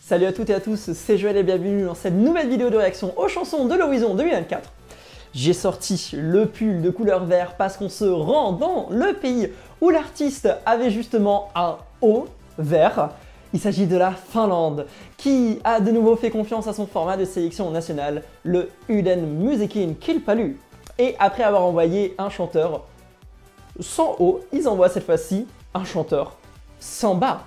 Salut à toutes et à tous, c'est Joël et bienvenue dans cette nouvelle vidéo de réaction aux chansons de l'Horizon 2024. J'ai sorti le pull de couleur vert parce qu'on se rend dans le pays où l'artiste avait justement un haut vert. Il s'agit de la Finlande qui a de nouveau fait confiance à son format de sélection nationale, le Yhden Musiikin Kilpailu. Et après avoir envoyé un chanteur sans haut, ils envoient cette fois-ci un chanteur sans bas.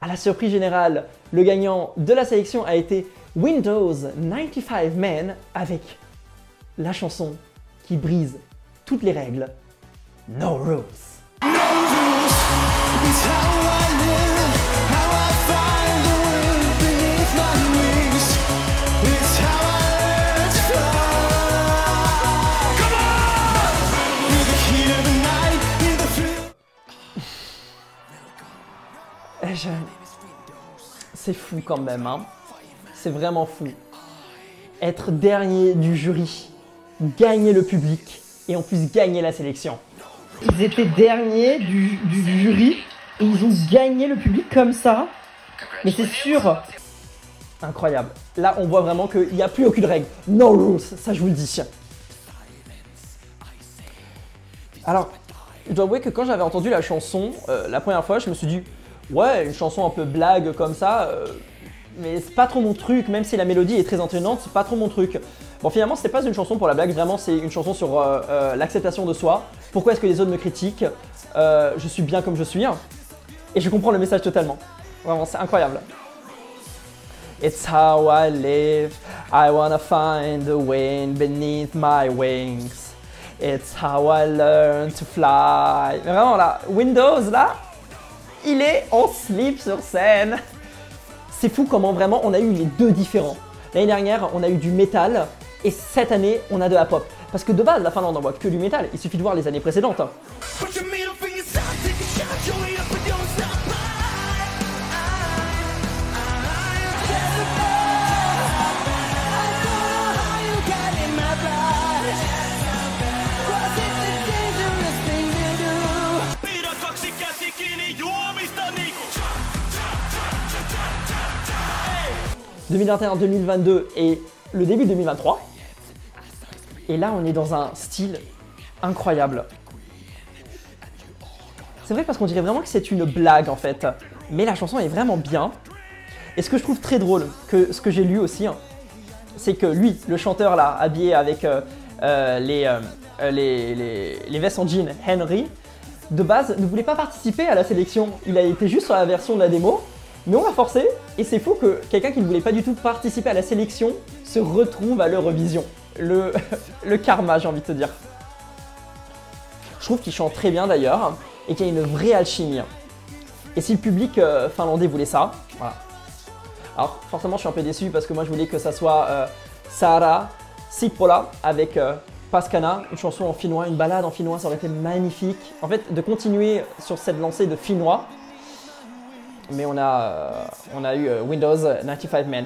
À la surprise générale, le gagnant de la sélection a été Windows 95 Man avec la chanson qui brise toutes les règles, No Rules. No rules, it's how I live, how I find the wind beneath my wings. It's how I learn to fly. Come on! In the heat of the night, in the thrill. C'est fou quand même, hein. C'est vraiment fou. Être dernier du jury, gagner le public et en plus gagner la sélection. Ils étaient derniers du jury et ils ont gagné le public comme ça. Mais c'est sûr. Incroyable. Là, on voit vraiment qu'il n'y a plus aucune règle. No rules, ça je vous le dis. Alors, je dois avouer que quand j'avais entendu la chanson, la première fois, je me suis dit ouais, une chanson un peu blague comme ça, mais c'est pas trop mon truc, même si la mélodie est très entraînante, c'est pas trop mon truc. Bon, finalement, c'est pas une chanson pour la blague, vraiment, c'est une chanson sur l'acceptation de soi. Pourquoi est-ce que les autres me critiquent? Je suis bien comme je suis. Et je comprends le message totalement. Vraiment, c'est incroyable. It's how I live, I wanna find the wind beneath my wings. It's how I learn to fly. Mais vraiment, là, Windows, là, il est en slip sur scène. C'est fou comment vraiment on a eu les deux différents. L'année dernière, on a eu du métal et cette année, on a de la pop. Parce que de base, la Finlande n'envoie que du métal. Il suffit de voir les années précédentes. 2021-2022 et le début 2023. Et là, on est dans un style incroyable. C'est vrai parce qu'on dirait vraiment que c'est une blague en fait. Mais la chanson est vraiment bien. Et ce que je trouve très drôle, ce que j'ai lu aussi, c'est que lui, le chanteur là, habillé avec les vestes en jean, Henry, de base, ne voulait pas participer à la sélection. Il a été juste sur la version de la démo. Mais on l'a forcé, et c'est fou que quelqu'un qui ne voulait pas du tout participer à la sélection se retrouve à l'Eurovision. Le karma, j'ai envie de te dire. Je trouve qu'il chante très bien d'ailleurs, et qu'il y a une vraie alchimie. Et si le public finlandais voulait ça, voilà. Alors forcément je suis un peu déçu parce que moi je voulais que ça soit Saara Sippola avec Paskana, une chanson en finnois, une balade en finnois, ça aurait été magnifique. En fait, de continuer sur cette lancée de finnois. Mais on a eu Windows 95 Man,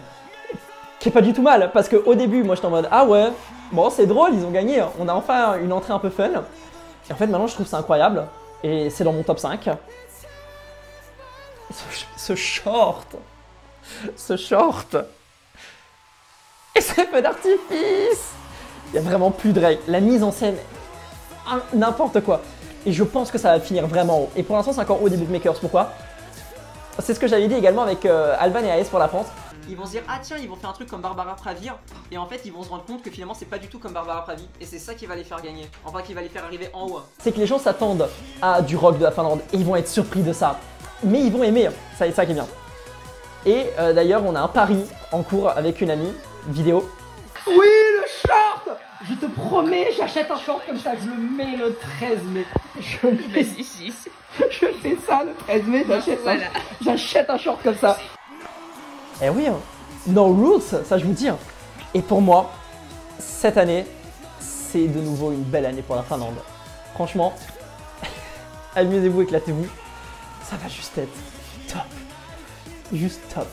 qui est pas du tout mal, parce qu'au début, moi j'étais en mode ah ouais, bon c'est drôle, ils ont gagné, on a enfin une entrée un peu fun. Et en fait maintenant je trouve ça incroyable, et c'est dans mon top 5. Ce short, et ce feu d'artifice, il y a vraiment plus de règles, la mise en scène, n'importe quoi. Et je pense que ça va finir vraiment haut. Et pour l'instant c'est encore haut des bookmakers, pourquoi? C'est ce que j'avais dit également avec Alban et AS pour la France. Ils vont se dire ah tiens, ils vont faire un truc comme Barbara Pravi, et en fait ils vont se rendre compte que finalement c'est pas du tout comme Barbara Pravi, et c'est ça qui va les faire gagner, enfin qui va les faire arriver en haut. C'est que les gens s'attendent à du rock de la Finlande et ils vont être surpris de ça, mais ils vont aimer, ça qui est bien. Et d'ailleurs on a un pari en cours avec une amie, vidéo. Oui, le short! Je te promets, j'achète un short comme ça, je le mets le 13 mai. Je fais ça le 13 mai, j'achète un short comme ça. Eh oui, no rules, ça je vous dis. Et pour moi, cette année, c'est de nouveau une belle année pour la Finlande. Franchement, amusez-vous, éclatez-vous. Ça va juste être top. Juste top.